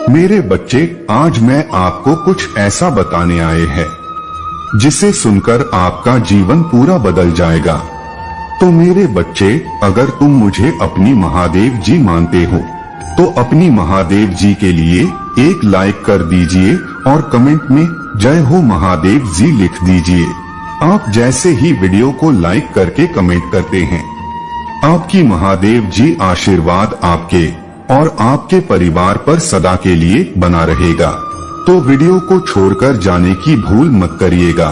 मेरे बच्चे, आज मैं आपको कुछ ऐसा बताने आए हैं जिसे सुनकर आपका जीवन पूरा बदल जाएगा। तो मेरे बच्चे, अगर तुम मुझे अपनी महादेव जी मानते हो तो अपनी महादेव जी के लिए एक लाइक कर दीजिए और कमेंट में जय हो महादेव जी लिख दीजिए। आप जैसे ही वीडियो को लाइक करके कमेंट करते हैं, आपकी महादेव जी आशीर्वाद आपके और आपके परिवार पर सदा के लिए बना रहेगा। तो वीडियो को छोड़कर जाने की भूल मत करिएगा।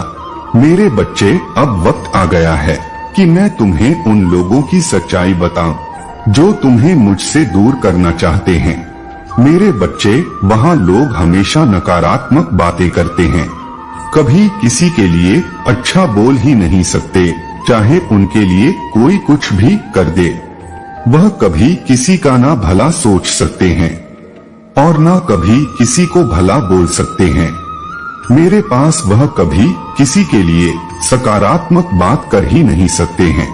मेरे बच्चे, अब वक्त आ गया है कि मैं तुम्हें उन लोगों की सच्चाई बताऊं जो तुम्हें मुझसे दूर करना चाहते हैं। मेरे बच्चे, वहाँ लोग हमेशा नकारात्मक बातें करते हैं, कभी किसी के लिए अच्छा बोल ही नहीं सकते, चाहे उनके लिए कोई कुछ भी कर दे। वह कभी किसी का ना भला सोच सकते हैं और ना कभी किसी को भला बोल सकते हैं। मेरे पास वह कभी किसी के लिए सकारात्मक बात कर ही नहीं सकते हैं।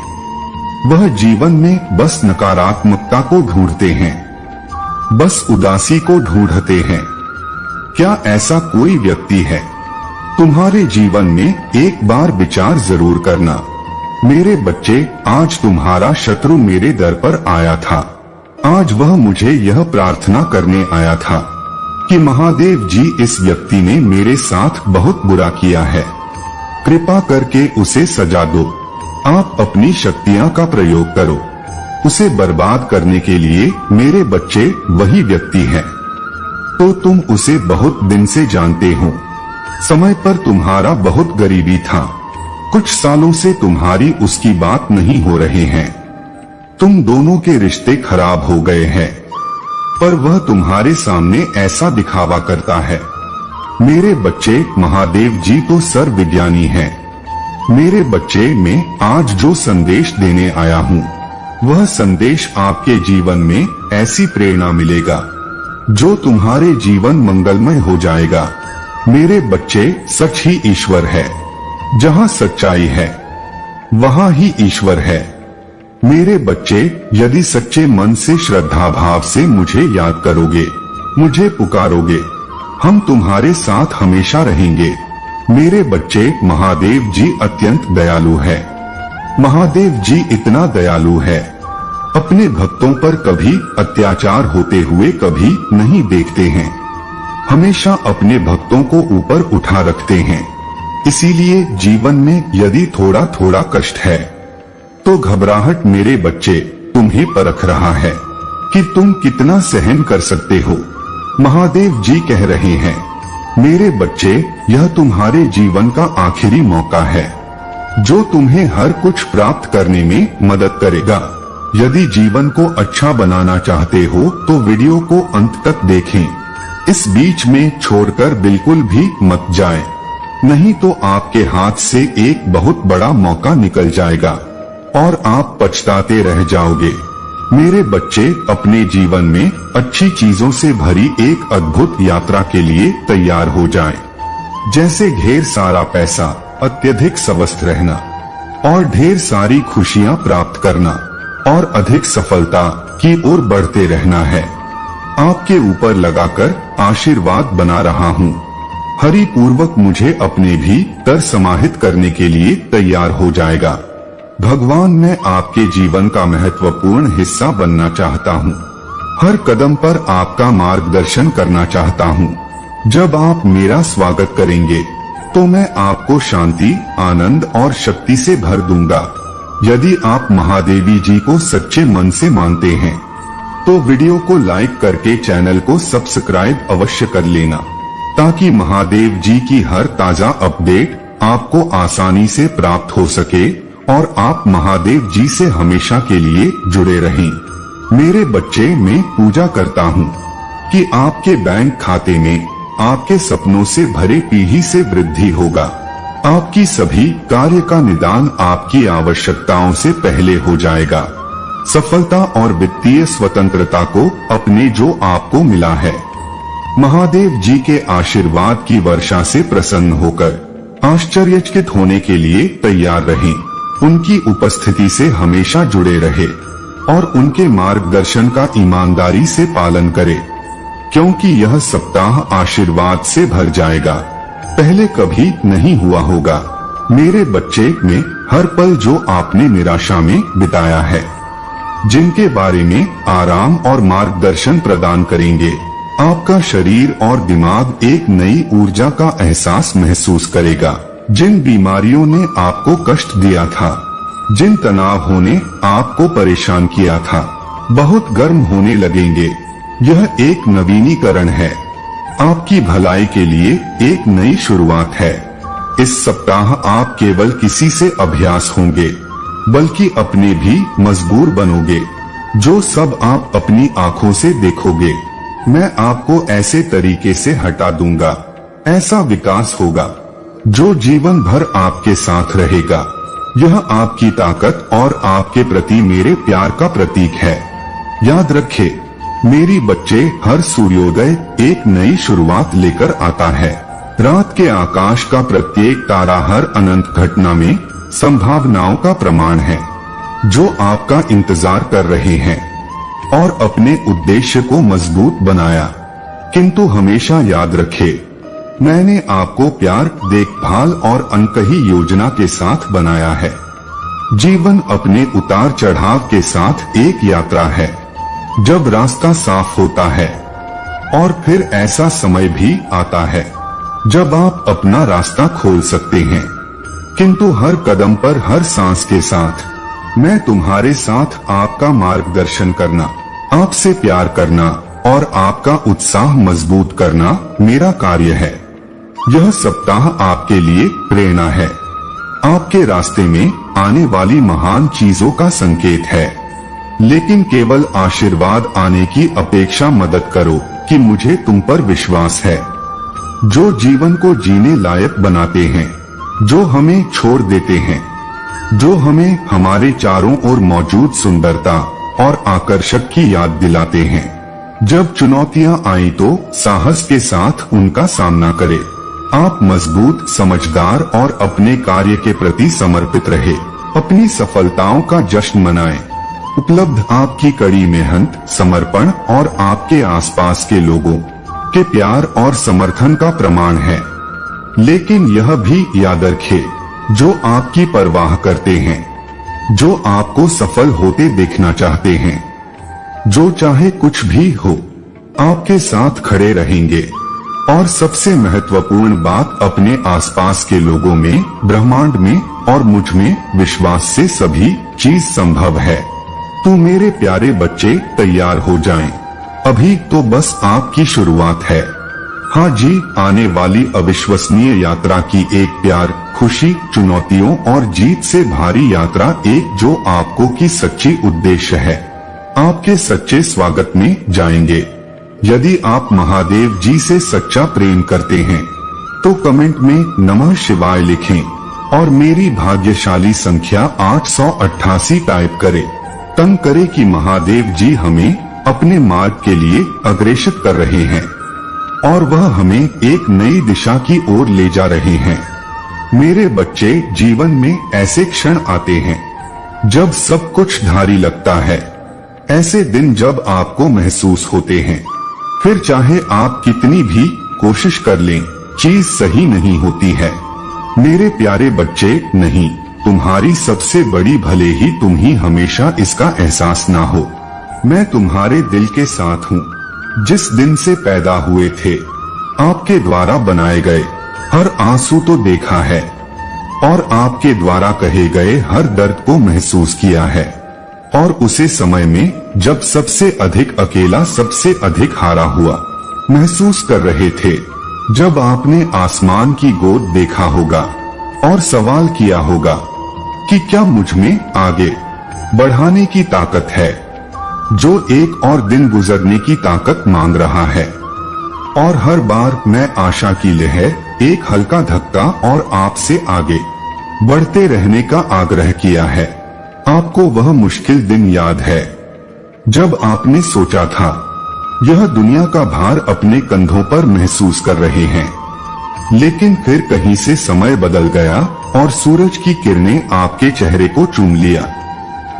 वह जीवन में बस नकारात्मकता को ढूंढते हैं, बस उदासी को ढूंढते हैं। क्या ऐसा कोई व्यक्ति है? तुम्हारे जीवन में एक बार विचार जरूर करना। मेरे बच्चे, आज तुम्हारा शत्रु मेरे दर पर आया था। आज वह मुझे यह प्रार्थना करने आया था कि महादेव जी, इस व्यक्ति ने मेरे साथ बहुत बुरा किया है, कृपा करके उसे सजा दो। आप अपनी शक्तियां का प्रयोग करो। उसे बर्बाद करने के लिए मेरे बच्चे वही व्यक्ति है। तो तुम उसे बहुत दिन से जानते हो। समय पर तुम्हारा बहुत गरीबी था। कुछ सालों से तुम्हारी उसकी बात नहीं हो रहे हैं। तुम दोनों के रिश्ते खराब हो गए हैं, पर वह तुम्हारे सामने ऐसा दिखावा करता है। मेरे बच्चे, महादेव जी तो सर्वविज्ञानी हैं। मेरे बच्चे, मैं आज जो संदेश देने आया हूँ, वह संदेश आपके जीवन में ऐसी प्रेरणा मिलेगा जो तुम्हारे जीवन मंगलमय हो जाएगा। मेरे बच्चे, सच ही ईश्वर है। जहाँ सच्चाई है वहाँ ही ईश्वर है। मेरे बच्चे, यदि सच्चे मन से श्रद्धा भाव से मुझे याद करोगे, मुझे पुकारोगे, हम तुम्हारे साथ हमेशा रहेंगे। मेरे बच्चे, महादेव जी अत्यंत दयालु है। महादेव जी इतना दयालु है, अपने भक्तों पर कभी अत्याचार होते हुए कभी नहीं देखते हैं। हमेशा अपने भक्तों को ऊपर उठा रखते हैं। इसीलिए जीवन में यदि थोड़ा थोड़ा कष्ट है तो घबराहट मेरे बच्चे तुम्हें परख रहा है कि तुम कितना सहन कर सकते हो। महादेव जी कह रहे हैं, मेरे बच्चे, यह तुम्हारे जीवन का आखिरी मौका है जो तुम्हें हर कुछ प्राप्त करने में मदद करेगा। यदि जीवन को अच्छा बनाना चाहते हो तो वीडियो को अंत तक देखें। इस बीच में छोड़कर बिल्कुल भी मत जाएं, नहीं तो आपके हाथ से एक बहुत बड़ा मौका निकल जाएगा और आप पछताते रह जाओगे। मेरे बच्चे, अपने जीवन में अच्छी चीजों से भरी एक अद्भुत यात्रा के लिए तैयार हो जाएं। जैसे ढेर सारा पैसा, अत्यधिक स्वस्थ रहना और ढेर सारी खुशियां प्राप्त करना और अधिक सफलता की ओर बढ़ते रहना है। आपके ऊपर लगाकर आशीर्वाद बना रहा हूँ। हरि पूर्वक मुझे अपने भीतर समाहित करने के लिए तैयार हो जाएगा। भगवान, मैं आपके जीवन का महत्वपूर्ण हिस्सा बनना चाहता हूँ। हर कदम पर आपका मार्गदर्शन करना चाहता हूँ। जब आप मेरा स्वागत करेंगे तो मैं आपको शांति, आनंद और शक्ति से भर दूंगा। यदि आप महादेवी जी को सच्चे मन से मानते हैं तो वीडियो को लाइक करके चैनल को सब्सक्राइब अवश्य कर लेना, ताकि महादेव जी की हर ताजा अपडेट आपको आसानी से प्राप्त हो सके और आप महादेव जी से हमेशा के लिए जुड़े रहें। मेरे बच्चे, मैं पूजा करता हूँ कि आपके बैंक खाते में आपके सपनों से भरे पीढ़ी से वृद्धि होगा। आपकी सभी कार्य का निदान आपकी आवश्यकताओं से पहले हो जाएगा। सफलता और वित्तीय स्वतंत्रता को अपने जो आपको मिला है, महादेव जी के आशीर्वाद की वर्षा से प्रसन्न होकर आश्चर्यचकित होने के लिए तैयार रहें। उनकी उपस्थिति से हमेशा जुड़े रहे और उनके मार्गदर्शन का ईमानदारी से पालन करें। क्योंकि यह सप्ताह आशीर्वाद से भर जाएगा, पहले कभी नहीं हुआ होगा। मेरे बच्चे में हर पल जो आपने निराशा में बिताया है, जिनके बारे में आराम और मार्गदर्शन प्रदान करेंगे, आपका शरीर और दिमाग एक नई ऊर्जा का एहसास महसूस करेगा। जिन बीमारियों ने आपको कष्ट दिया था, जिन तनावों ने आपको परेशान किया था, बहुत गर्म होने लगेंगे। यह एक नवीनीकरण है, आपकी भलाई के लिए एक नई शुरुआत है। इस सप्ताह आप केवल किसी से अभ्यास होंगे, बल्कि अपने भी मजबूर बनोगे। जो सब आप अपनी आंखों से देखोगे, मैं आपको ऐसे तरीके से हटा दूंगा। ऐसा विकास होगा जो जीवन भर आपके साथ रहेगा। यह आपकी ताकत और आपके प्रति मेरे प्यार का प्रतीक है। याद रखें मेरी बच्चे, हर सूर्योदय एक नई शुरुआत लेकर आता है। रात के आकाश का प्रत्येक तारा हर अनंत घटना में संभावनाओं का प्रमाण है, जो आपका इंतजार कर रहे हैं और अपने उद्देश्य को मजबूत बनाया। किंतु हमेशा याद रखें, मैंने आपको प्यार, देखभाल और अनकही योजना के साथ बनाया है। जीवन अपने उतार चढ़ाव के साथ एक यात्रा है। जब रास्ता साफ होता है और फिर ऐसा समय भी आता है जब आप अपना रास्ता खोल सकते हैं। किंतु हर कदम पर, हर सांस के साथ मैं तुम्हारे साथ, आपका मार्गदर्शन करना, आपसे प्यार करना और आपका उत्साह मजबूत करना मेरा कार्य है। यह सप्ताह आपके लिए प्रेरणा है, आपके रास्ते में आने वाली महान चीजों का संकेत है। लेकिन केवल आशीर्वाद आने की अपेक्षा मत करो कि मुझे तुम पर विश्वास है। जो जीवन को जीने लायक बनाते हैं, जो हमें छोड़ देते हैं, जो हमें हमारे चारों ओर मौजूद सुंदरता और आकर्षक की याद दिलाते हैं। जब चुनौतियां आई तो साहस के साथ उनका सामना करें। आप मजबूत, समझदार और अपने कार्य के प्रति समर्पित रहे। अपनी सफलताओं का जश्न मनाएं। उपलब्ध आपकी कड़ी मेहनत, समर्पण और आपके आसपास के लोगों के प्यार और समर्थन का प्रमाण है। लेकिन यह भी याद रखें, जो आपकी परवाह करते हैं, जो आपको सफल होते देखना चाहते हैं, जो चाहे कुछ भी हो, आपके साथ खड़े रहेंगे। और सबसे महत्वपूर्ण बात, अपने आसपास के लोगों में, ब्रह्मांड में और मुझ में विश्वास से सभी चीज संभव है। तो मेरे प्यारे बच्चे, तैयार हो जाएं। अभी तो बस आपकी शुरुआत है। हाँ जी, आने वाली अविश्वसनीय यात्रा की एक प्यार, खुशी, चुनौतियों और जीत से भारी यात्रा, एक जो आपको की सच्ची उद्देश्य है, आपके सच्चे स्वागत में जाएंगे। यदि आप महादेव जी से सच्चा प्रेम करते हैं तो कमेंट में नमः शिवाय लिखें और मेरी भाग्यशाली संख्या 888 टाइप करें। तंग करे कि महादेव जी हमें अपने मार्ग के लिए अग्रेसित कर रहे हैं और वह हमें एक नई दिशा की ओर ले जा रहे हैं। मेरे बच्चे, जीवन में ऐसे क्षण आते हैं जब सब कुछ भारी लगता है। ऐसे दिन जब आपको महसूस होते हैं, फिर चाहे आप कितनी भी कोशिश कर लें, चीज सही नहीं होती है। मेरे प्यारे बच्चे, नहीं, तुम्हारी सबसे बड़ी, भले ही तुम्हें हमेशा इसका एहसास ना हो, मैं तुम्हारे दिल के साथ हूँ। जिस दिन से पैदा हुए थे, आपके द्वारा बनाए गए हर आंसू तो देखा है और आपके द्वारा कहे गए हर दर्द को महसूस किया है। और उसे समय में जब सबसे अधिक अकेला, सबसे अधिक हारा हुआ महसूस कर रहे थे, जब आपने आसमान की गोद देखा होगा और सवाल किया होगा कि क्या मुझ में आगे बढ़ाने की ताकत है, जो एक और दिन गुजरने की ताकत मांग रहा है। और हर बार मैं आशा की लहर, एक हल्का धक्का और आपसे आगे बढ़ते रहने का आग्रह किया है। आपको वह मुश्किल दिन याद है जब आपने सोचा था यह दुनिया का भार अपने कंधों पर महसूस कर रहे हैं, लेकिन फिर कहीं से समय बदल गया और सूरज की किरणें आपके चेहरे को चूम लिया,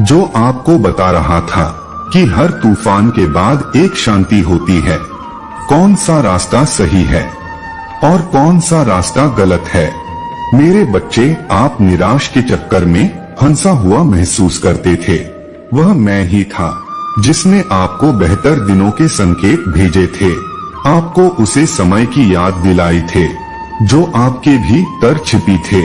जो आपको बता रहा था कि हर तूफान के बाद एक शांति होती है। कौन सा रास्ता सही है और कौन सा रास्ता गलत है। मेरे बच्चे, आप निराश के चक्कर में फंसा हुआ महसूस करते थे। वह मैं ही था जिसने आपको बेहतर दिनों के संकेत भेजे थे, आपको उसे समय की याद दिलाई थे जो आपके भीतर छिपी थे,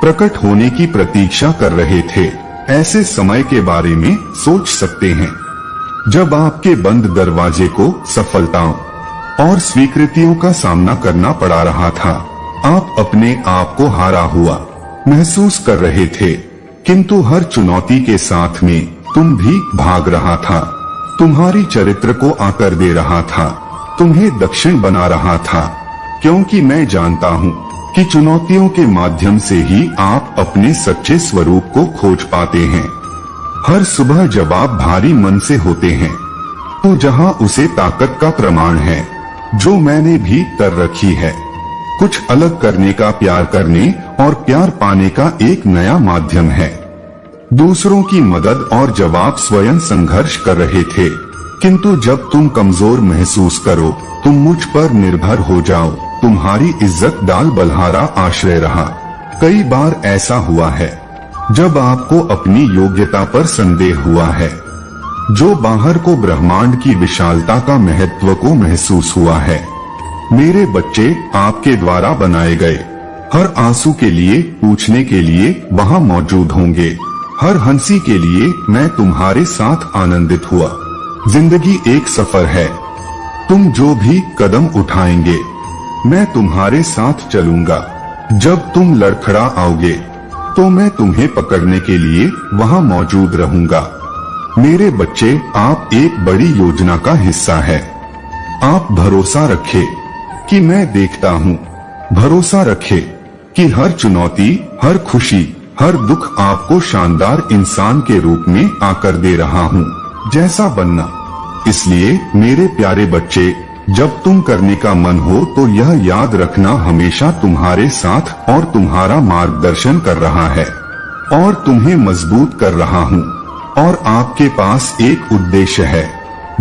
प्रकट होने की प्रतीक्षा कर रहे थे। ऐसे समय के बारे में सोच सकते हैं जब आपके बंद दरवाजे को सफलताओं और स्वीकृतियों का सामना करना पड़ा रहा था। आप अपने आप को हारा हुआ महसूस कर रहे थे, किंतु हर चुनौती के साथ में तुम भी भाग रहा था। तुम्हारी चरित्र को आकर दे रहा था, तुम्हें दक्षिण बना रहा था, क्योंकि मैं जानता हूँ कि चुनौतियों के माध्यम से ही आप अपने सच्चे स्वरूप को खोज पाते हैं। हर सुबह जब आप भारी मन से होते हैं तो जहाँ उसे ताकत का प्रमाण है जो मैंने भी कर रखी है, कुछ अलग करने का, प्यार करने और प्यार पाने का एक नया माध्यम है। दूसरों की मदद और जवाब स्वयं संघर्ष कर रहे थे, किंतु जब तुम कमजोर महसूस करो, तुम मुझ पर निर्भर हो जाओ, तुम्हारी इज्जत डाल बल्हारा आश्रय रहा। कई बार ऐसा हुआ है जब आपको अपनी योग्यता पर संदेह हुआ है, जो बाहर को ब्रह्मांड की विशालता का महत्व को महसूस हुआ है। मेरे बच्चे, आपके द्वारा बनाए गए हर आंसू के लिए पूछने के लिए वहाँ मौजूद होंगे। हर हंसी के लिए मैं तुम्हारे साथ आनंदित हुआ। जिंदगी एक सफर है, तुम जो भी कदम उठाएंगे मैं तुम्हारे साथ चलूंगा। जब तुम लड़खड़ा आओगे तो मैं तुम्हें पकड़ने के लिए वहाँ मौजूद रहूंगा। मेरे बच्चे, आप एक बड़ी योजना का हिस्सा है। आप भरोसा रखें कि मैं देखता हूँ, भरोसा रखें कि हर चुनौती, हर खुशी, हर दुख आपको शानदार इंसान के रूप में आकर दे रहा हूँ, जैसा बनना। इसलिए मेरे प्यारे बच्चे, जब तुम करने का मन हो तो यह याद रखना, हमेशा तुम्हारे साथ और तुम्हारा मार्गदर्शन कर रहा है और तुम्हें मजबूत कर रहा हूँ। और आपके पास एक उद्देश्य है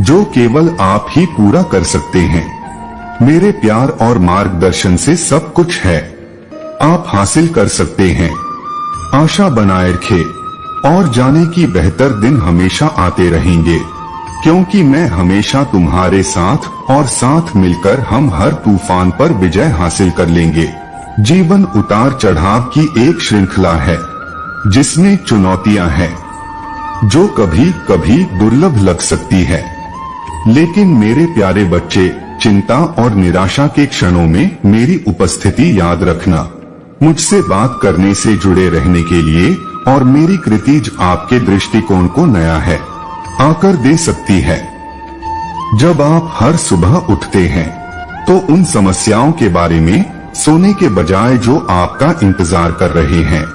जो केवल आप ही पूरा कर सकते हैं। मेरे प्यार और मार्गदर्शन से सब कुछ है, आप हासिल कर सकते हैं। आशा बनाए रखें और जाने की बेहतर दिन हमेशा आते रहेंगे, क्योंकि मैं हमेशा तुम्हारे साथ और साथ मिलकर हम हर तूफान पर विजय हासिल कर लेंगे। जीवन उतार चढ़ाव की एक श्रृंखला है जिसमें चुनौतियां हैं जो कभी कभी दुर्लभ लग सकती है, लेकिन मेरे प्यारे बच्चे, चिंता और निराशा के क्षणों में मेरी उपस्थिति याद रखना। मुझसे बात करने से जुड़े रहने के लिए और मेरी कृतिज आपके दृष्टिकोण को नया है आकर दे सकती है। जब आप हर सुबह उठते हैं तो उन समस्याओं के बारे में सोने के बजाय जो आपका इंतजार कर रहे हैं,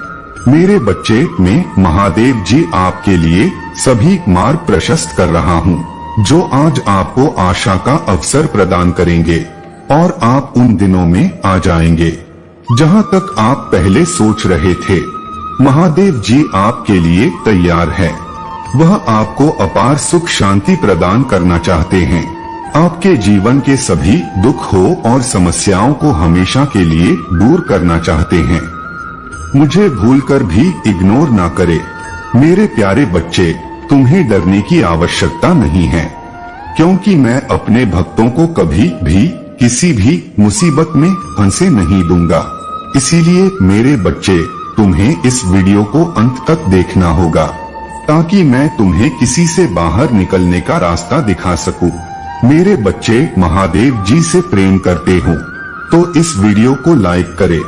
मेरे बच्चे, मैं महादेव जी आपके लिए सभी मार्ग प्रशस्त कर रहा हूँ जो आज आपको आशा का अवसर प्रदान करेंगे और आप उन दिनों में आ जाएंगे जहाँ तक आप पहले सोच रहे थे। महादेव जी आपके लिए तैयार है। वह आपको अपार सुख शांति प्रदान करना चाहते हैं। आपके जीवन के सभी दुख हो और समस्याओं को हमेशा के लिए दूर करना चाहते हैं। मुझे भूलकर भी इग्नोर ना करे। मेरे प्यारे बच्चे, तुम्हें डरने की आवश्यकता नहीं है, क्योंकि मैं अपने भक्तों को कभी भी किसी भी मुसीबत में फंसे नहीं दूंगा। इसीलिए मेरे बच्चे, तुम्हें इस वीडियो को अंत तक देखना होगा ताकि मैं तुम्हें किसी से बाहर निकलने का रास्ता दिखा सकूं। मेरे बच्चे, महादेव जी से प्रेम करते हो तो इस वीडियो को लाइक करें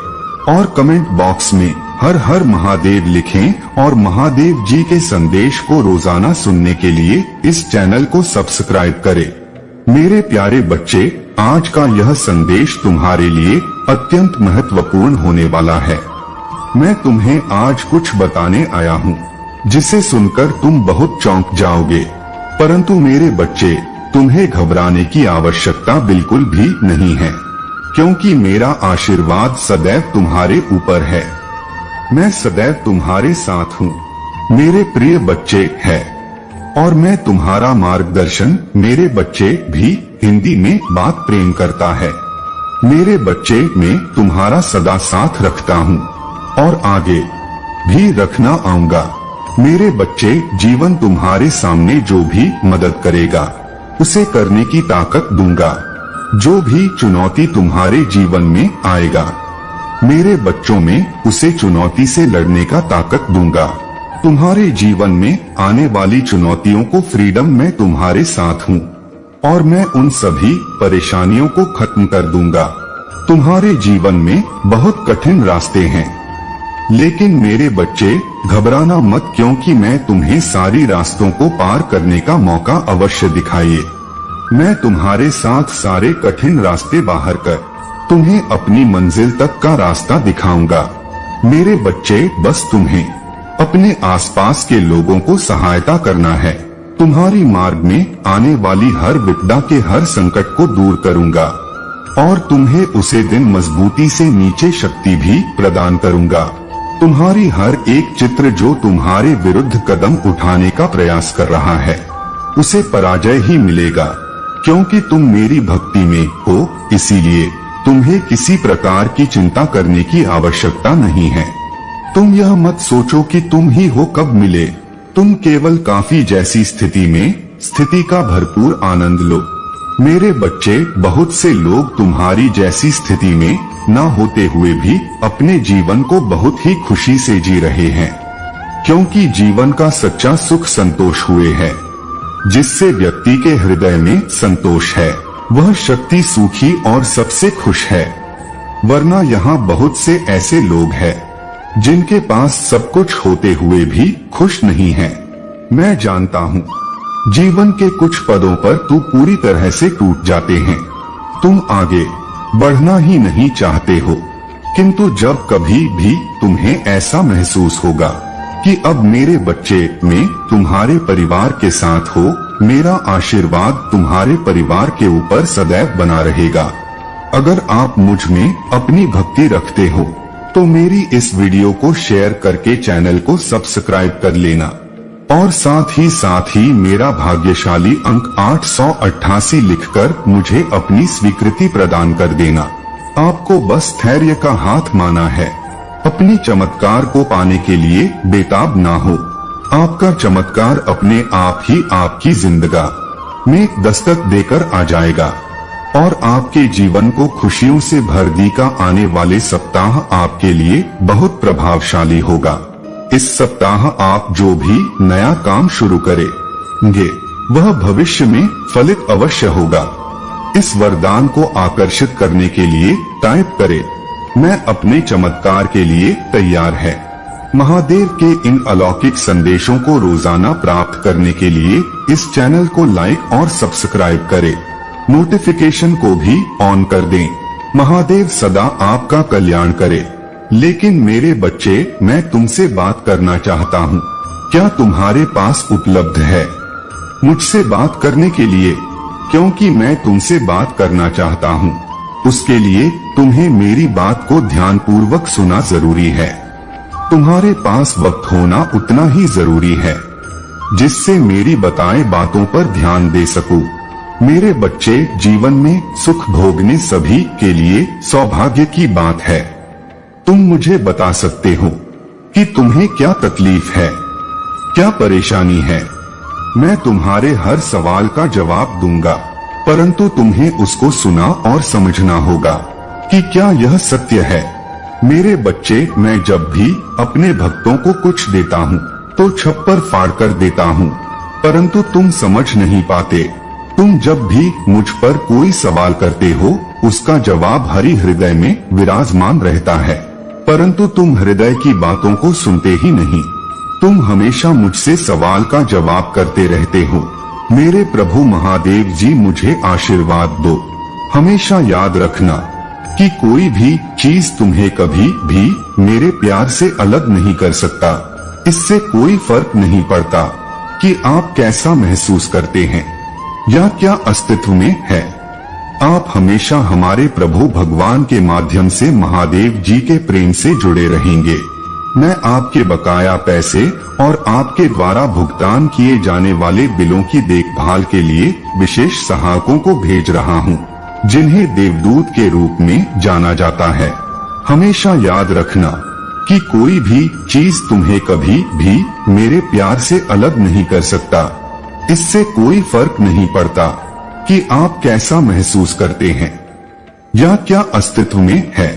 और कमेंट बॉक्स में हर हर महादेव लिखें और महादेव जी के संदेश को रोजाना सुनने के लिए इस चैनल को सब्सक्राइब करें। मेरे प्यारे बच्चे, आज का यह संदेश तुम्हारे लिए अत्यंत महत्वपूर्ण होने वाला है। मैं तुम्हें आज कुछ बताने आया हूँ जिसे सुनकर तुम बहुत चौंक जाओगे, परंतु मेरे बच्चे, तुम्हें घबराने की आवश्यकता बिल्कुल भी नहीं है, क्योंकि मेरा आशीर्वाद सदैव तुम्हारे ऊपर है। मैं सदैव तुम्हारे साथ हूँ मेरे प्रिय बच्चे है, और मैं तुम्हारा मार्गदर्शन मेरे बच्चे भी हिंदी में बात प्रेम करता है। मेरे बच्चे, मैं तुम्हारा सदा साथ रखता हूँ और आगे भी रखना आऊंगा। मेरे बच्चे, जीवन तुम्हारे सामने जो भी मदद करेगा उसे करने की ताकत दूंगा। जो भी चुनौती तुम्हारे जीवन में आएगा, मेरे बच्चों में उसे चुनौती से लड़ने का ताकत दूंगा। तुम्हारे जीवन में आने वाली चुनौतियों को फ्रीडम मैं तुम्हारे साथ हूँ और मैं उन सभी परेशानियों को खत्म कर दूंगा। तुम्हारे जीवन में बहुत कठिन रास्ते हैं, लेकिन मेरे बच्चे घबराना मत, क्योंकि मैं तुम्हें सारी रास्तों को पार करने का मौका अवश्य दिखाइए। मैं तुम्हारे साथ सारे कठिन रास्ते बाहर कर तुम्हें अपनी मंजिल तक का रास्ता दिखाऊंगा। मेरे बच्चे, बस तुम्हें अपने आसपास के लोगों को सहायता करना है। तुम्हारी मार्ग में आने वाली हर विपदा के हर संकट को दूर करूंगा और तुम्हें उसे दिन मजबूती से नीचे शक्ति भी प्रदान करूंगा। तुम्हारी हर एक चित्र जो तुम्हारे विरुद्ध कदम उठाने का प्रयास कर रहा है, उसे पराजय ही मिलेगा, क्योंकि तुम मेरी भक्ति में हो। इसीलिए तुम्हें किसी प्रकार की चिंता करने की आवश्यकता नहीं है। तुम यह मत सोचो कि तुम ही हो कब मिले। तुम केवल काफी जैसी स्थिति का भरपूर आनंद लो। मेरे बच्चे, बहुत से लोग तुम्हारी जैसी स्थिति में न होते हुए भी अपने जीवन को बहुत ही खुशी से जी रहे हैं, क्योंकि जीवन का सच्चा सुख संतोष हुए है। जिससे व्यक्ति के हृदय में संतोष है, वह शक्ति सुखी और सबसे खुश है। वरना यहाँ बहुत से ऐसे लोग हैं जिनके पास सब कुछ होते हुए भी खुश नहीं है। मैं जानता हूँ जीवन के कुछ पदों पर तू पूरी तरह से टूट जाते हैं। तुम आगे बढ़ना ही नहीं चाहते हो, किंतु जब कभी भी तुम्हें ऐसा महसूस होगा कि अब मेरे बच्चे, मैं तुम्हारे परिवार के साथ हो, मेरा आशीर्वाद तुम्हारे परिवार के ऊपर सदैव बना रहेगा। अगर आप मुझ में अपनी भक्ति रखते हो तो मेरी इस वीडियो को शेयर करके चैनल को सब्सक्राइब कर लेना और साथ ही मेरा भाग्यशाली अंक 888 लिखकर मुझे अपनी स्वीकृति प्रदान कर देना। आपको बस धैर्य का हाथ माना है। अपनी चमत्कार को पाने के लिए बेताब ना हो। आपका चमत्कार अपने आप ही आपकी जिंदगी में दस्तक देकर आ जाएगा और आपके जीवन को खुशियों से भर देगा। आने वाले सप्ताह आपके लिए बहुत प्रभावशाली होगा। इस सप्ताह आप जो भी नया काम शुरू करेंगे, वह भविष्य में फलित अवश्य होगा। इस वरदान को आकर्षित करने के लिए टाइप करें, मैं अपने चमत्कार के लिए तैयार है। महादेव के इन अलौकिक संदेशों को रोजाना प्राप्त करने के लिए इस चैनल को लाइक और सब्सक्राइब करें। नोटिफिकेशन को भी ऑन कर दें। महादेव सदा आपका कल्याण करे। लेकिन मेरे बच्चे, मैं तुमसे बात करना चाहता हूँ। क्या तुम्हारे पास उपलब्ध है मुझसे बात करने के लिए? क्योंकि मैं तुमसे बात करना चाहता हूँ, उसके लिए तुम्हें मेरी बात को ध्यानपूर्वक सुना जरूरी है। तुम्हारे पास वक्त होना उतना ही जरूरी है जिससे मेरी बताए बातों पर ध्यान दे सकूं। मेरे बच्चे, जीवन में सुख भोगने सभी के लिए सौभाग्य की बात है। तुम मुझे बता सकते हो कि तुम्हें क्या तकलीफ है, क्या परेशानी है। मैं तुम्हारे हर सवाल का जवाब दूंगा, परंतु तुम्हें उसको सुना और समझना होगा कि क्या यह सत्य है। मेरे बच्चे, मैं जब भी अपने भक्तों को कुछ देता हूँ तो छप्पर फाड़ कर देता हूँ, परंतु तुम समझ नहीं पाते। तुम जब भी मुझ पर कोई सवाल करते हो, उसका जवाब हरि हृदय में विराजमान रहता है, परंतु तुम हृदय की बातों को सुनते ही नहीं। तुम हमेशा मुझसे सवाल का जवाब करते रहते हो। मेरे प्रभु महादेव जी, मुझे आशीर्वाद दो। हमेशा याद रखना कि कोई भी चीज तुम्हें कभी भी मेरे प्यार से अलग नहीं कर सकता। इससे कोई फर्क नहीं पड़ता कि आप कैसा महसूस करते हैं या क्या अस्तित्व में है। आप हमेशा हमारे प्रभु भगवान के माध्यम से महादेव जी के प्रेम से जुड़े रहेंगे। मैं आपके बकाया पैसे और आपके द्वारा भुगतान किए जाने वाले बिलों की देखभाल के लिए विशेष सहायकों को भेज रहा हूँ, जिन्हें देवदूत के रूप में जाना जाता है। हमेशा याद रखना कि कोई भी चीज तुम्हें कभी भी मेरे प्यार से अलग नहीं कर सकता। इससे कोई फर्क नहीं पड़ता कि आप कैसा महसूस करते हैं या क्या अस्तित्व में है।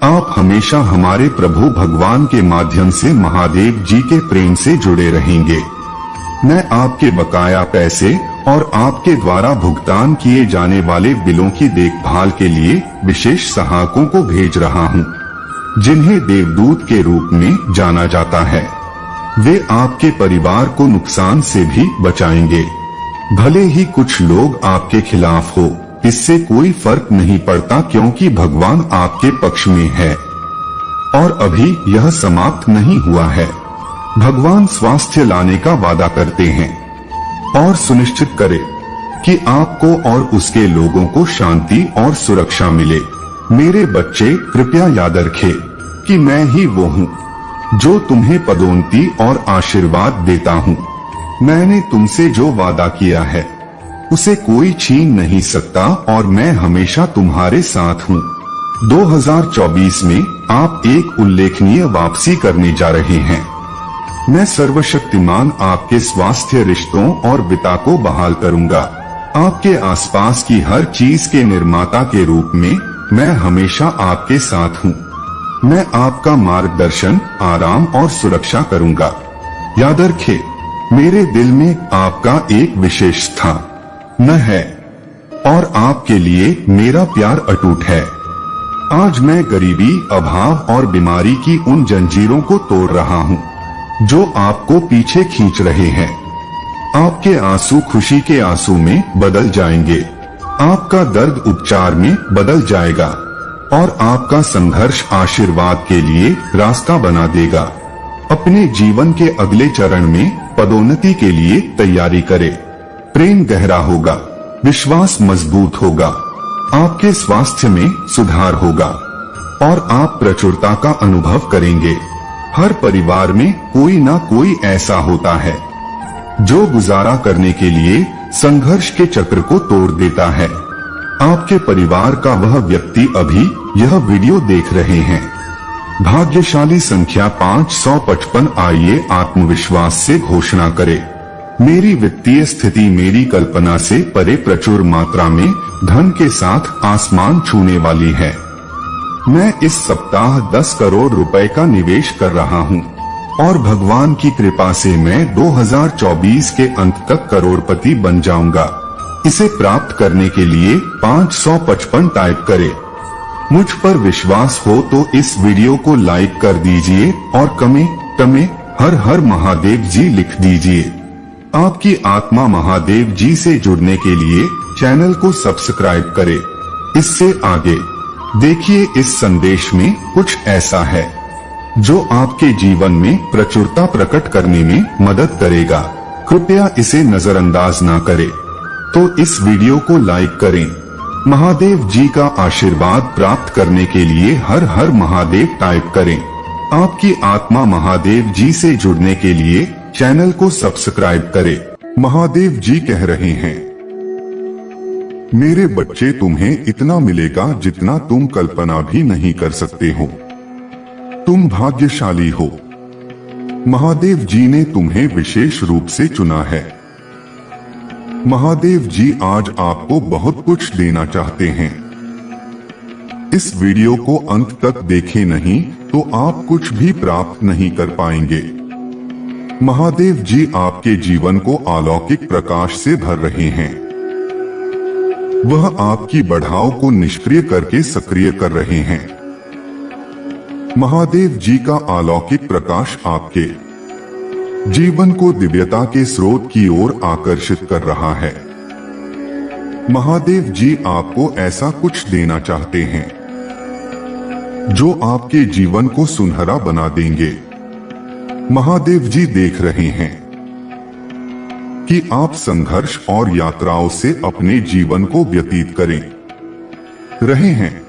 आप हमेशा हमारे प्रभु भगवान के माध्यम से महादेव जी के प्रेम से जुड़े रहेंगे। मैं आपके बकाया पैसे और आपके द्वारा भुगतान किए जाने वाले बिलों की देखभाल के लिए विशेष सहायकों को भेज रहा हूँ, जिन्हें देवदूत के रूप में जाना जाता है। वे आपके परिवार को नुकसान से भी बचाएंगे। भले ही कुछ लोग आपके खिलाफ हो, इससे कोई फर्क नहीं पड़ता, क्योंकि भगवान आपके पक्ष में है और अभी यह समाप्त नहीं हुआ है। भगवान स्वास्थ्य लाने का वादा करते हैं और सुनिश्चित करें कि आपको और उसके लोगों को शांति और सुरक्षा मिले। मेरे बच्चे, कृपया याद रखें कि मैं ही वो हूँ जो तुम्हें पदोन्नति और आशीर्वाद देता हूँ। मैंने तुमसे जो वादा किया है उसे कोई छीन नहीं सकता और मैं हमेशा तुम्हारे साथ हूँ। 2024 में आप एक उल्लेखनीय वापसी करने जा रहे हैं। मैं सर्वशक्तिमान आपके स्वास्थ्य, रिश्तों और वित्त को बहाल करूंगा। आपके आसपास की हर चीज के निर्माता के रूप में मैं हमेशा आपके साथ हूँ। मैं आपका मार्गदर्शन, आराम और सुरक्षा करूंगा। याद रखें, मेरे दिल में आपका एक विशेष स्थान है और आपके लिए मेरा प्यार अटूट है। आज मैं गरीबी, अभाव और बीमारी की उन जंजीरों को तोड़ रहा हूँ जो आपको पीछे खींच रहे हैं। आपके आंसू खुशी के आंसू में बदल जाएंगे, आपका दर्द उपचार में बदल जाएगा और आपका संघर्ष आशीर्वाद के लिए रास्ता बना देगा। अपने जीवन के अगले चरण में पदोन्नति के लिए तैयारी करें। प्रेम गहरा होगा, विश्वास मजबूत होगा, आपके स्वास्थ्य में सुधार होगा और आप प्रचुरता का अनुभव करेंगे। हर परिवार में कोई ना कोई ऐसा होता है जो गुजारा करने के लिए संघर्ष के चक्र को तोड़ देता है। आपके परिवार का वह व्यक्ति अभी यह वीडियो देख रहे हैं। भाग्यशाली संख्या 555। आइए आत्मविश्वास से घोषणा करें, मेरी वित्तीय स्थिति मेरी कल्पना से परे प्रचुर मात्रा में धन के साथ आसमान छूने वाली है। मैं इस सप्ताह 10 करोड़ रुपए का निवेश कर रहा हूँ और भगवान की कृपा से मैं 2024 के अंत तक करोड़पति बन जाऊंगा। इसे प्राप्त करने के लिए 555 टाइप करें। मुझ पर विश्वास हो तो इस वीडियो को लाइक कर दीजिए और कमेंट में हर हर महादेव जी लिख दीजिए। आपकी आत्मा महादेव जी से जुड़ने के लिए चैनल को सब्सक्राइब करें। इससे आगे देखिए, इस संदेश में कुछ ऐसा है जो आपके जीवन में प्रचुरता प्रकट करने में मदद करेगा। कृपया इसे नजरअंदाज न करें। तो इस वीडियो को लाइक करें। महादेव जी का आशीर्वाद प्राप्त करने के लिए हर हर महादेव टाइप करें। आपकी आत्मा महादेव जी से जुड़ने के लिए चैनल को सब्सक्राइब करें। महादेव जी कह रहे हैं, मेरे बच्चे, तुम्हें इतना मिलेगा जितना तुम कल्पना भी नहीं कर सकते हो। तुम भाग्यशाली हो। महादेव जी ने तुम्हें विशेष रूप से चुना है। महादेव जी आज आपको बहुत कुछ देना चाहते हैं। इस वीडियो को अंत तक देखें, नहीं तो आप कुछ भी प्राप्त नहीं कर पाएंगे। महादेव जी आपके जीवन को अलौकिक प्रकाश से भर रहे हैं। वह आपकी बढ़ाव को निष्क्रिय करके सक्रिय कर रहे हैं। महादेव जी का अलौकिक प्रकाश आपके जीवन को दिव्यता के स्रोत की ओर आकर्षित कर रहा है। महादेव जी आपको ऐसा कुछ देना चाहते हैं जो आपके जीवन को सुनहरा बना देंगे। महादेव जी देख रहे हैं कि आप संघर्ष और यात्राओं से अपने जीवन को व्यतीत करें रहे हैं,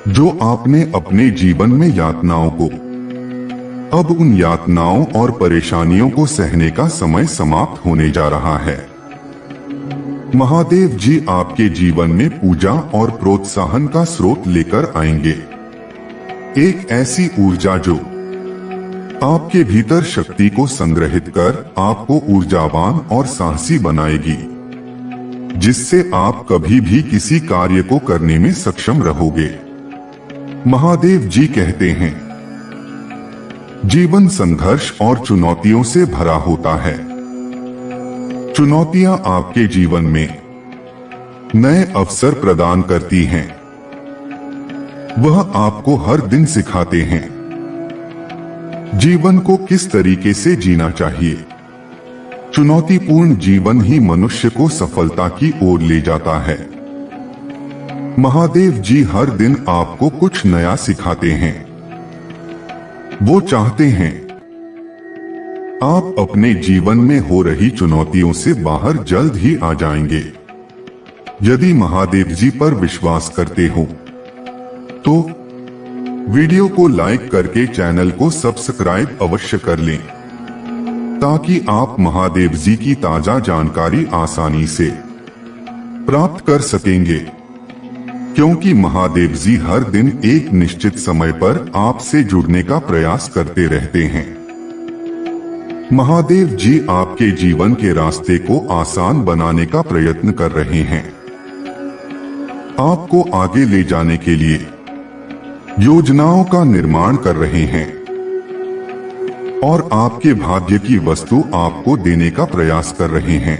जो आपने अपने जीवन में यातनाओं को अब उन यातनाओं और परेशानियों को सहने का समय समाप्त होने जा रहा है। महादेव जी आपके जीवन में पूजा और प्रोत्साहन का स्रोत लेकर आएंगे। एक ऐसी ऊर्जा जो आपके भीतर शक्ति को संग्रहित कर आपको ऊर्जावान और साहसी बनाएगी, जिससे आप कभी भी किसी कार्य को करने में सक्षम रहोगे। महादेव जी कहते हैं, जीवन संघर्ष और चुनौतियों से भरा होता है। चुनौतियां आपके जीवन में नए अवसर प्रदान करती हैं। वह आपको हर दिन सिखाते हैं जीवन को किस तरीके से जीना चाहिए। चुनौतीपूर्ण जीवन ही मनुष्य को सफलता की ओर ले जाता है। महादेव जी हर दिन आपको कुछ नया सिखाते हैं। वो चाहते हैं आप अपने जीवन में हो रही चुनौतियों से बाहर जल्द ही आ जाएंगे। यदि महादेव जी पर विश्वास करते हो तो वीडियो को लाइक करके चैनल को सब्सक्राइब अवश्य कर लें, ताकि आप महादेव जी की ताजा जानकारी आसानी से प्राप्त कर सकेंगे। क्योंकि महादेव जी हर दिन एक निश्चित समय पर आपसे जुड़ने का प्रयास करते रहते हैं। महादेव जी आपके जीवन के रास्ते को आसान बनाने का प्रयत्न कर रहे हैं। आपको आगे ले जाने के लिए योजनाओं का निर्माण कर रहे हैं और आपके भाग्य की वस्तु आपको देने का प्रयास कर रहे हैं।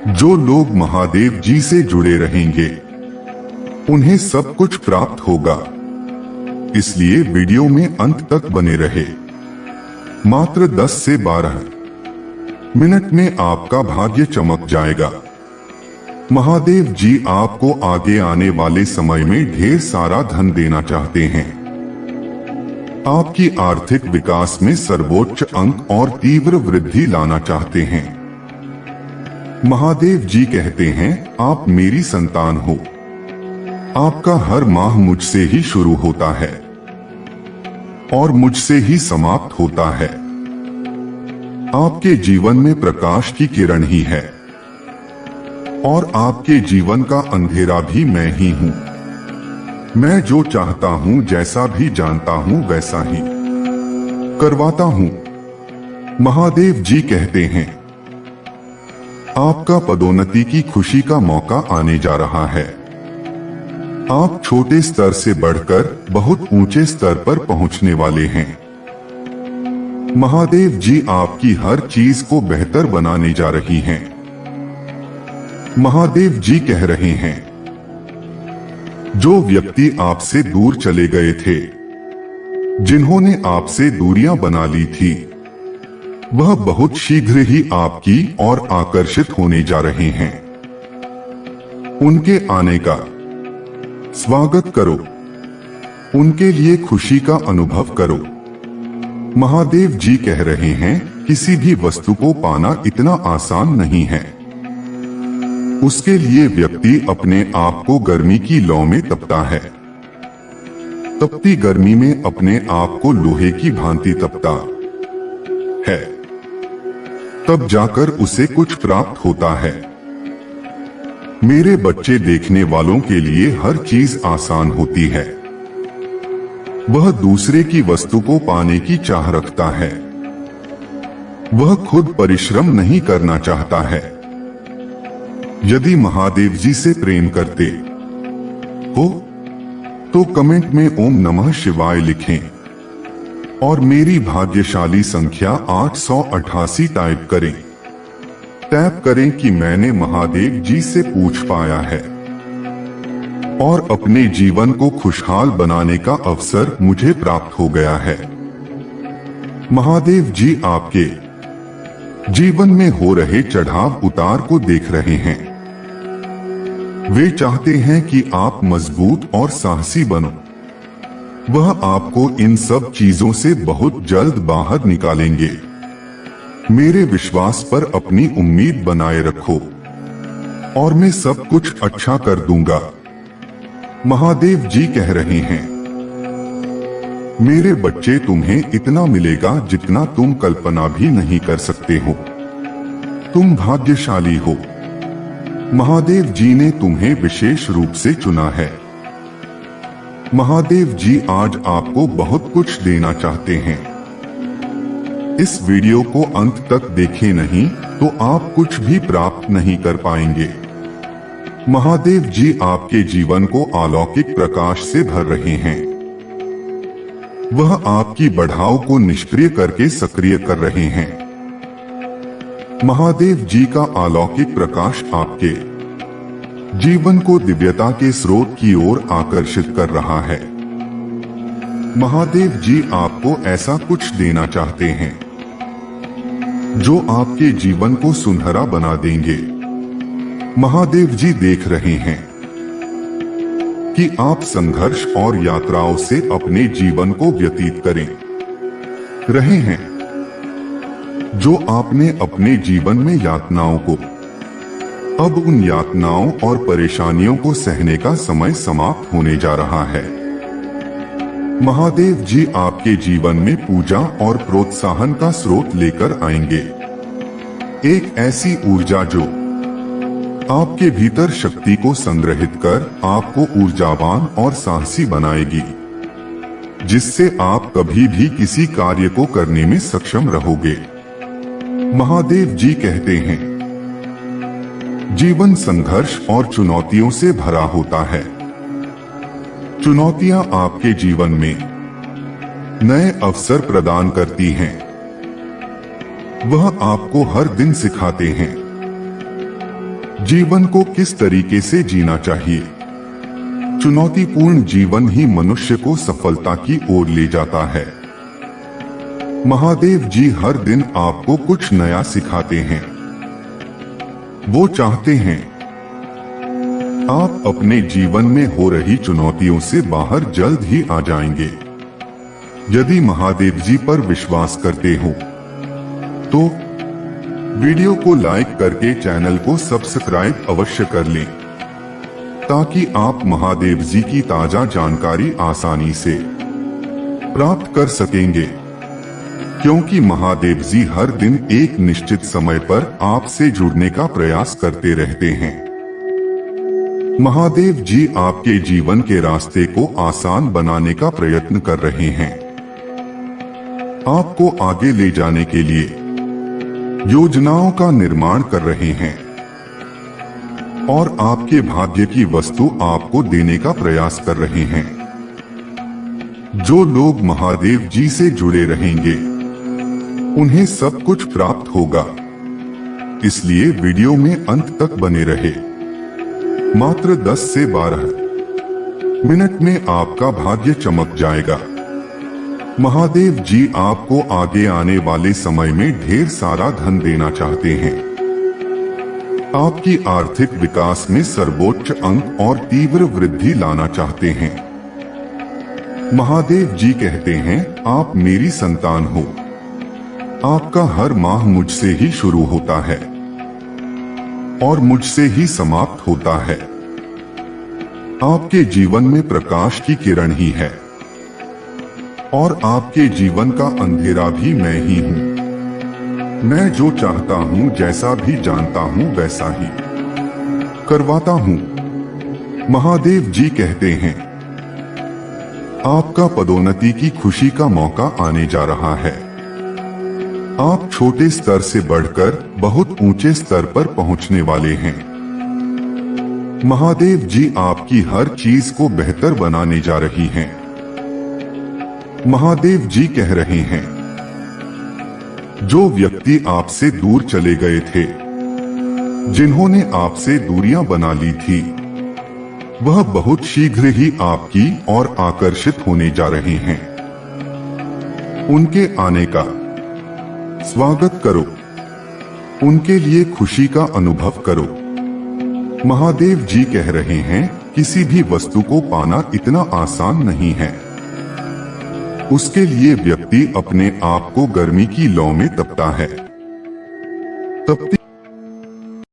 जो लोग महादेव जी से जुड़े रहेंगे उन्हें सब कुछ प्राप्त होगा। इसलिए वीडियो में अंत तक बने रहे। मात्र 10 से 12 मिनट में आपका भाग्य चमक जाएगा। महादेव जी आपको आगे आने वाले समय में ढेर सारा धन देना चाहते हैं। आपकी आर्थिक विकास में सर्वोच्च अंक और तीव्र वृद्धि लाना चाहते हैं। महादेव जी कहते हैं, आप मेरी संतान हो। आपका हर माह मुझसे ही शुरू होता है और मुझसे ही समाप्त होता है। आपके जीवन में प्रकाश की किरण ही है और आपके जीवन का अंधेरा भी मैं ही हूं। मैं जो चाहता हूं, जैसा भी जानता हूं, वैसा ही करवाता हूं। महादेव जी कहते हैं, आपका पदोन्नति की खुशी का मौका आने जा रहा है। आप छोटे स्तर से बढ़कर बहुत ऊंचे स्तर पर पहुंचने वाले हैं। महादेव जी आपकी हर चीज को बेहतर बनाने जा रही हैं। महादेव जी कह रहे हैं, जो व्यक्ति आपसे दूर चले गए थे, जिन्होंने आपसे दूरियां बना ली थी, वह बहुत शीघ्र ही आपकी ओर आकर्षित होने जा रहे हैं। उनके आने का स्वागत करो, उनके लिए खुशी का अनुभव करो। महादेव जी कह रहे हैं, किसी भी वस्तु को पाना इतना आसान नहीं है। उसके लिए व्यक्ति अपने आप को गर्मी की लौ में तपता है। तपती गर्मी में अपने आप को लोहे की भांति तपता है, तब जाकर उसे कुछ प्राप्त होता है। मेरे बच्चे, देखने वालों के लिए हर चीज आसान होती है। वह दूसरे की वस्तु को पाने की चाह रखता है। वह खुद परिश्रम नहीं करना चाहता है। यदि महादेव जी से प्रेम करते हो तो कमेंट में ओम नमः शिवाय लिखें और मेरी भाग्यशाली संख्या 888 टाइप करें। टैप करें कि मैंने महादेव जी से पूछ पाया है और अपने जीवन को खुशहाल बनाने का अवसर मुझे प्राप्त हो गया है। महादेव जी आपके जीवन में हो रहे चढ़ाव उतार को देख रहे हैं। वे चाहते हैं कि आप मजबूत और साहसी बनो। वह आपको इन सब चीजों से बहुत जल्द बाहर निकालेंगे। मेरे विश्वास पर अपनी उम्मीद बनाए रखो और मैं सब कुछ अच्छा कर दूंगा। महादेव जी कह रहे हैं, मेरे बच्चे, तुम्हें इतना मिलेगा जितना तुम कल्पना भी नहीं कर सकते हो। तुम भाग्यशाली हो। महादेव जी ने तुम्हें विशेष रूप से चुना है। महादेव जी आज आपको बहुत कुछ देना चाहते हैं। इस वीडियो को अंत तक देखें, नहीं तो आप कुछ भी प्राप्त नहीं कर पाएंगे। महादेव जी आपके जीवन को अलौकिक प्रकाश से भर रहे हैं। वह आपकी बढ़ाव को निष्क्रिय करके सक्रिय कर रहे हैं। महादेव जी का अलौकिक प्रकाश आपके जीवन को दिव्यता के स्रोत की ओर आकर्षित कर रहा है। महादेव जी आपको ऐसा कुछ देना चाहते हैं जो आपके जीवन को सुनहरा बना देंगे। महादेव जी देख रहे हैं कि आप संघर्ष और यात्राओं से अपने जीवन को व्यतीत करें रहे हैं। जो आपने अपने जीवन में यातनाओं को, अब उन यातनाओं और परेशानियों को सहने का समय समाप्त होने जा रहा है। महादेव जी आपके जीवन में पूजा और प्रोत्साहन का स्रोत लेकर आएंगे। एक ऐसी ऊर्जा जो आपके भीतर शक्ति को संग्रहित कर आपको ऊर्जावान और साहसी बनाएगी, जिससे आप कभी भी किसी कार्य को करने में सक्षम रहोगे। महादेव जी कहते हैं, जीवन संघर्ष और चुनौतियों से भरा होता है। चुनौतियां आपके जीवन में नए अवसर प्रदान करती हैं। वह आपको हर दिन सिखाते हैं जीवन को किस तरीके से जीना चाहिए। चुनौतीपूर्ण जीवन ही मनुष्य को सफलता की ओर ले जाता है। महादेव जी हर दिन आपको कुछ नया सिखाते हैं। वो चाहते हैं आप अपने जीवन में हो रही चुनौतियों से बाहर जल्द ही आ जाएंगे। यदि महादेव जी पर विश्वास करते हो तो वीडियो को लाइक करके चैनल को सब्सक्राइब अवश्य कर लें, ताकि आप महादेव जी की ताजा जानकारी आसानी से प्राप्त कर सकेंगे। क्योंकि महादेव जी हर दिन एक निश्चित समय पर आपसे जुड़ने का प्रयास करते रहते हैं। महादेव जी आपके जीवन के रास्ते को आसान बनाने का प्रयत्न कर रहे हैं। आपको आगे ले जाने के लिए योजनाओं का निर्माण कर रहे हैं और आपके भाग्य की वस्तु आपको देने का प्रयास कर रहे हैं। जो लोग महादेव जी से जुड़े रहेंगे उन्हें सब कुछ प्राप्त होगा। इसलिए वीडियो में अंत तक बने रहे। मात्र 10 से 12 मिनट में आपका भाग्य चमक जाएगा। महादेव जी आपको आगे आने वाले समय में ढेर सारा धन देना चाहते हैं। आपकी आर्थिक विकास में सर्वोच्च अंक और तीव्र वृद्धि लाना चाहते हैं। महादेव जी कहते हैं, आप मेरी संतान हो। आपका हर माह मुझसे ही शुरू होता है और मुझसे ही समाप्त होता है। आपके जीवन में प्रकाश की किरण ही है और आपके जीवन का अंधेरा भी मैं ही हूँ। मैं जो चाहता हूँ, जैसा भी जानता हूँ, वैसा ही करवाता हूँ। महादेव जी कहते हैं, आपका पदोन्नति की खुशी का मौका आने जा रहा है। आप छोटे स्तर से बढ़कर बहुत ऊंचे स्तर पर पहुंचने वाले हैं। महादेव जी आपकी हर चीज को बेहतर बनाने जा रही हैं। महादेव जी कह रहे हैं, जो व्यक्ति आपसे दूर चले गए थे, जिन्होंने आपसे दूरियां बना ली थी, वह बहुत शीघ्र ही आपकी ओर आकर्षित होने जा रहे हैं। उनके आने का स्वागत करो। उनके लिए खुशी का अनुभव करो। महादेव जी कह रहे हैं, किसी भी वस्तु को पाना इतना आसान नहीं है। उसके लिए व्यक्ति अपने आप को गर्मी की लौ में तपता है। तपती